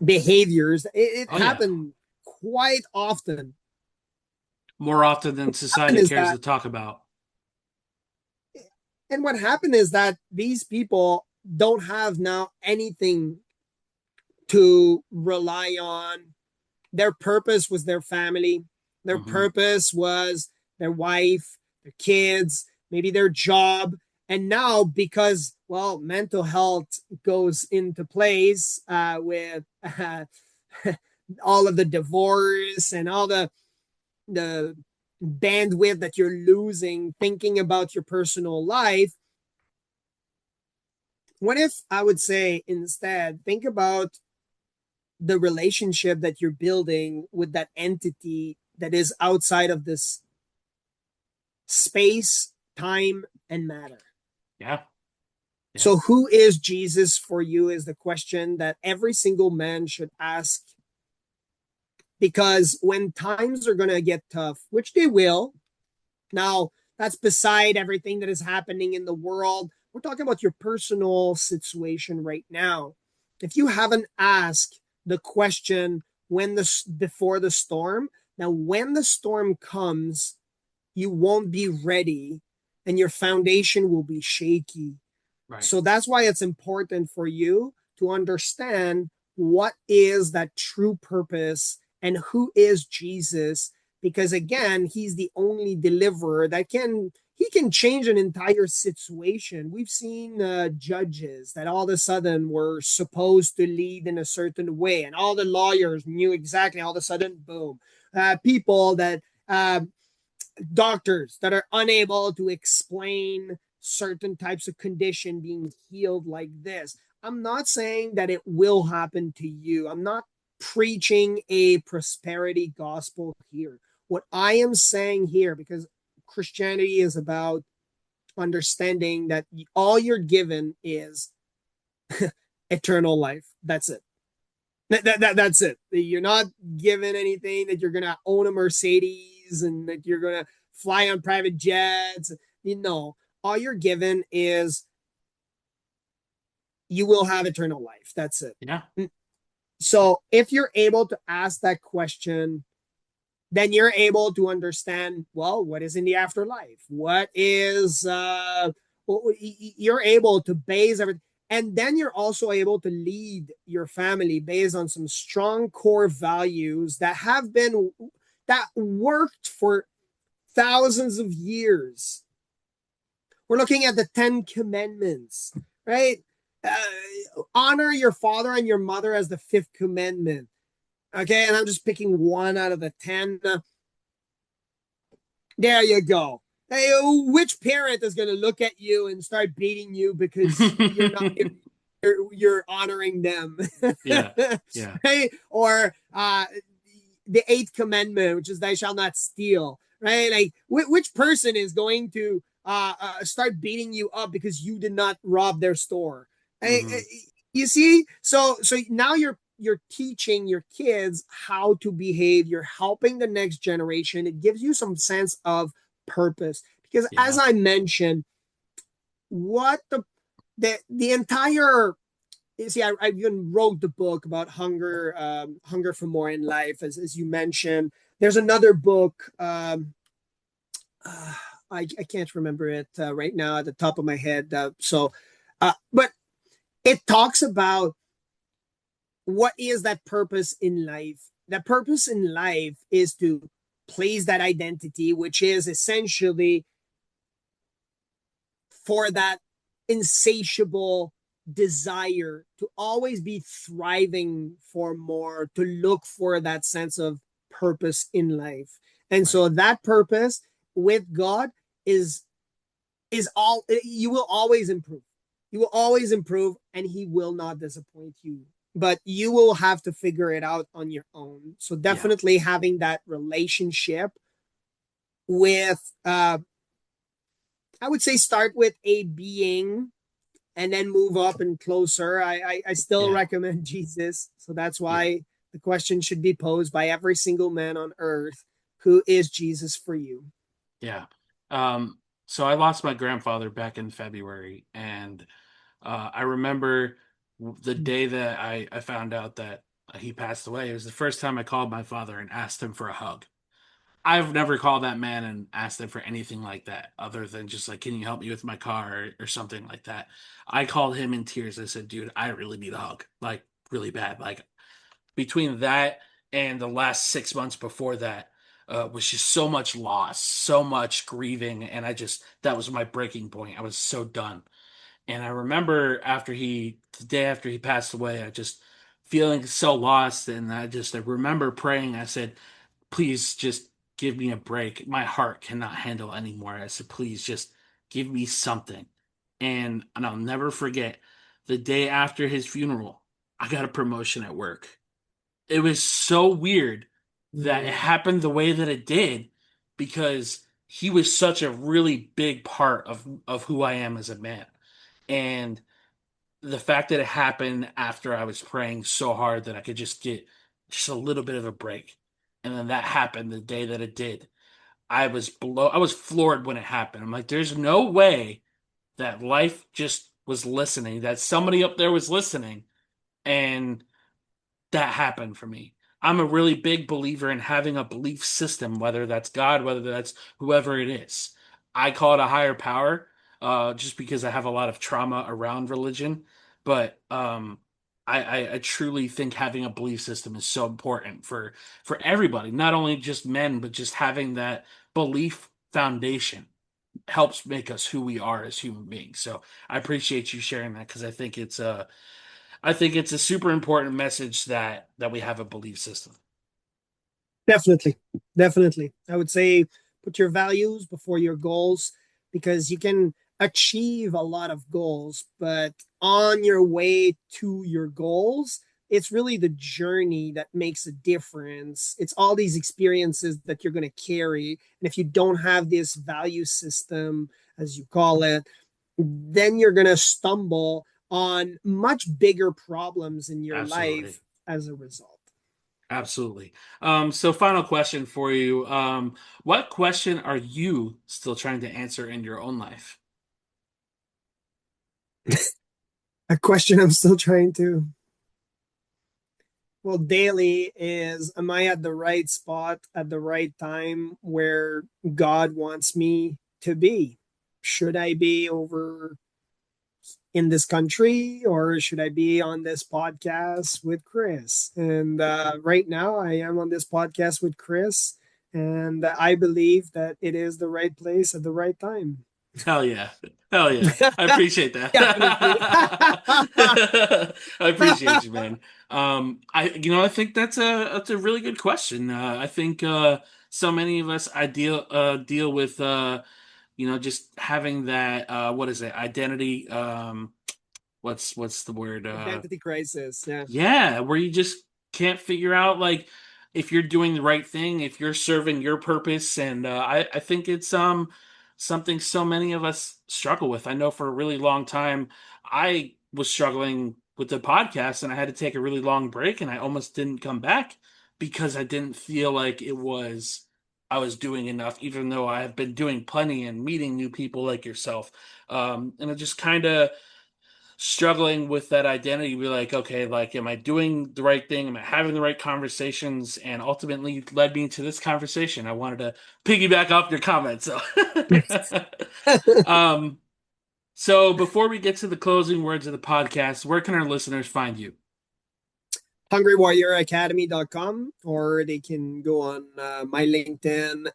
behaviors. It Oh yeah. happened quite often. More often than What happened society is cares that to talk about. what happened is that these people don't have now anything to rely on. Their purpose was their family. Their Hmm. purpose was their wife, their kids, maybe their job. And now, because, well, mental health goes into place with all of the divorce and all the bandwidth that you're losing thinking about your personal life. What if I would say instead, think about the relationship that you're building with that entity that is outside of this space, time, and matter. Yeah. Yeah. So, who is Jesus for you is the question that every single man should ask. Because when times are going to get tough, which they will, now that's beside everything that is happening in the world. We're talking about your personal situation right now. If you haven't asked the question when the before the storm, now when the storm comes, you won't be ready, and your foundation will be shaky. Right. So that's why it's important for you to understand what is that true purpose and who is Jesus. Because again, he's the only deliverer that can he can change an entire situation. We've seen judges that all of a sudden were supposed to lead in a certain way, and all the lawyers knew exactly. All of a sudden, boom, people that doctors that are unable to explain certain types of condition being healed like this. I'm not saying that it will happen to you. I'm not preaching a prosperity gospel here. What I am saying here, because Christianity is about understanding that all you're given is eternal life. That's it. That's it. You're not given anything that you're going to own a Mercedes and that you're going to fly on private jets. You know, all you're given is you will have eternal life. That's it. Yeah. So if you're able to ask that question, then you're able to understand, well, what is in the afterlife? What is, you're able to base everything. And then you're also able to lead your family based on some strong core values that have been, that worked for thousands of years. We're looking at the 10 Commandments, right? Honor your father and your mother as the fifth commandment. Okay, and I'm just picking one out of the 10. There you go. Hey, which parent is going to look at you and start beating you because you're not you're honoring them? Yeah. Yeah. Right? Or the eighth commandment, which is "Thou shalt not steal." Right? Like, which person is going to start beating you up because you did not rob their store? Hmm. You see, so now you're teaching your kids how to behave. You're helping the next generation. It gives you some sense of purpose because, as Yeah. I mentioned, what the entire, you see, I even wrote the book about hunger, hunger for more in life, as you mentioned. There's another book. Uh, I can't remember it right now at the top of my head. But it talks about what is that purpose in life. That purpose in life is to please that identity, which is essentially for that insatiable desire to always be thriving for more, to look for that sense of purpose in life. And Right. so that purpose with God is all, you will always improve. You will always improve and he will not disappoint you. But you will have to figure it out on your own. So Yeah. definitely having that relationship with I would say start with a being and then move up and closer. I still Yeah. recommend Jesus. So that's Yeah. why the question should be posed by every single man on earth: who is Jesus for you? Yeah. So I lost my grandfather back in February, and I remember the day that I found out that he passed away. It was the first time I called my father and asked him for a hug. I've never called that man and asked him for anything like that, other than just like, can you help me with my car or something like that. I called him in tears. I said, dude, I really need a hug, like really bad. Like between that and the last 6 months before that was just so much loss, so much grieving, and that was my breaking point. I was so done. And I remember the day after he passed away, I just feeling so lost, and I remember praying. I said, please just give me a break. My heart cannot handle anymore. I said, please just give me something. And I'll never forget the day after his funeral, I got a promotion at work. It was so weird that it Mm, happened the way that it did because he was such a really big part of who I am as a man. And the fact that it happened after I was praying so hard that I could just get just a little bit of a break. And then that happened the day that it did. I was floored when it happened. I'm like, there's no way that life just was listening, that somebody up there was listening, and that happened for me. I'm a really big believer in having a belief system, whether that's God, whether that's whoever it is. I call it a higher power, just because I have a lot of trauma around religion. But I truly think having a belief system is so important for everybody, not only just men, but just having that belief foundation. helps make us who we are as human beings. So I appreciate you sharing that because I think it's a super important message that we have a belief system. Definitely. Definitely. I would say put your values before your goals because you can achieve a lot of goals, but on your way to your goals, it's really the journey that makes a difference. It's all these experiences that you're going to carry. And if you don't have this value system, as you call it, then you're going to stumble on much bigger problems in your Absolutely. life as a result. Absolutely. So final question for you. What question are you still trying to answer in your own life? A question I'm still trying to, well, daily is, am I at the right spot at the right time where God wants me to be? Should I be over in this country or should I be on this podcast with Chris? And right now I am on this podcast with Chris, and I believe that it is the right place at the right time. Hell yeah. Hell yeah. I appreciate that. Definitely. I appreciate you, man. I think that's a really good question. I think so many of us deal with just having that what is it? Identity what's the word? Identity crisis. Yeah. Yeah, where you just can't figure out like if you're doing the right thing, if you're serving your purpose, and I think it's something so many of us struggle with. I know for a really long time I was struggling with the podcast, and I had to take a really long break, and I almost didn't come back because I didn't feel like I was doing enough, even though I have been doing plenty and meeting new people like yourself. And it just kind of struggling with that identity, be like, okay, like, am I doing the right thing? Am I having the right conversations? And ultimately led me to this conversation. I wanted to piggyback off your comment. So, um, so before we get to the closing words of the podcast, where can our listeners find you? HungryWarrioracademy.com, or they can go on my LinkedIn,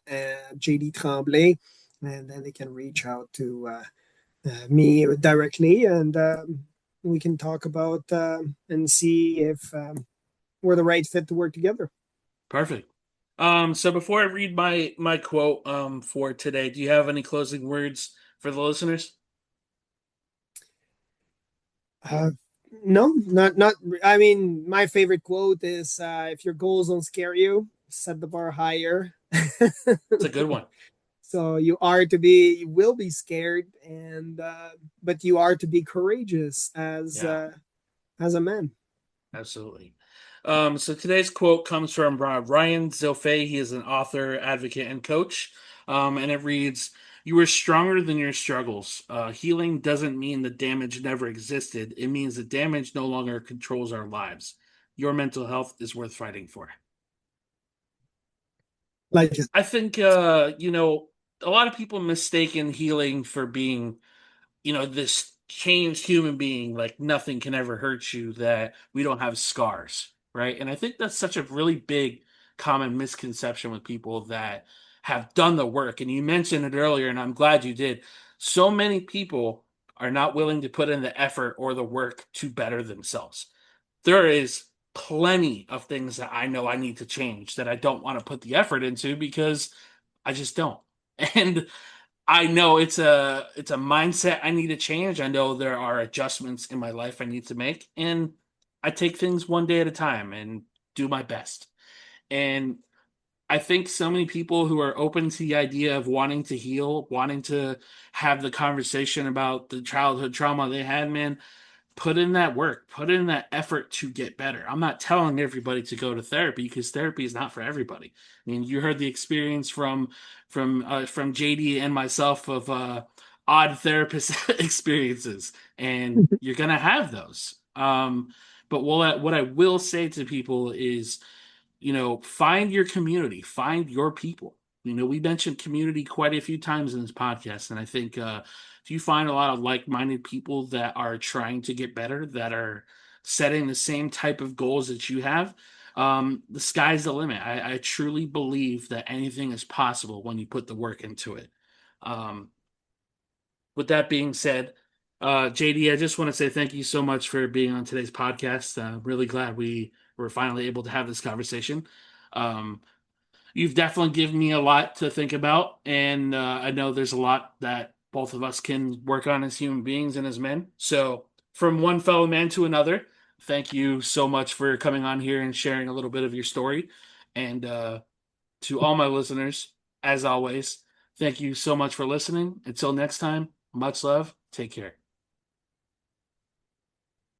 JD Tremblay, and then they can reach out to me directly, and we can talk about and see if we're the right fit to work together. Perfect. So before I read my quote for today, do you have any closing words for the listeners? Uh, no, not. I mean, my favorite quote is, "If your goals don't scare you, set the bar higher." It's a good one. So you are to be, you will be scared, and but you are to be courageous Yeah. as a man. Absolutely. So today's quote comes from Ryan Zilfay. He is an author, advocate, and coach. And it reads, "You are stronger than your struggles. Healing doesn't mean the damage never existed. It means the damage no longer controls our lives. Your mental health is worth fighting for." Like it. I think, a lot of people mistaken healing for being this changed human being, like nothing can ever hurt you, that we don't have scars, right? And I think that's such a really big common misconception with people that have done the work. And you mentioned it earlier, and I'm glad you did. So many people are not willing to put in the effort or the work to better themselves. There is plenty of things that I know I need to change that I don't want to put the effort into because I just don't. And I know it's a mindset I need to change. I know there are adjustments in my life I need to make, and I take things one day at a time and do my best. And I think so many people who are open to the idea of wanting to heal, wanting to have the conversation about the childhood trauma they had, man, put in that work, put in that effort to get better. I'm not telling everybody to go to therapy because therapy is not for everybody. I mean, you heard the experience from JD and myself of odd therapist experiences, and you're gonna have those. But what I will say to people is, find your community, find your people. We mentioned community quite a few times in this podcast, and I think if you find a lot of like-minded people that are trying to get better, that are setting the same type of goals that you have, the sky's the limit. I truly believe that anything is possible when you put the work into it. Um, with that being said, JD, I just want to say thank you so much for being on today's podcast. Really glad we were finally able to have this conversation. Um, you've definitely given me a lot to think about, and I know there's a lot that both of us can work on as human beings and as men. So, from one fellow man to another, thank you so much for coming on here and sharing a little bit of your story. And to all my listeners, as always, thank you so much for listening. Until next time, much love. Take care.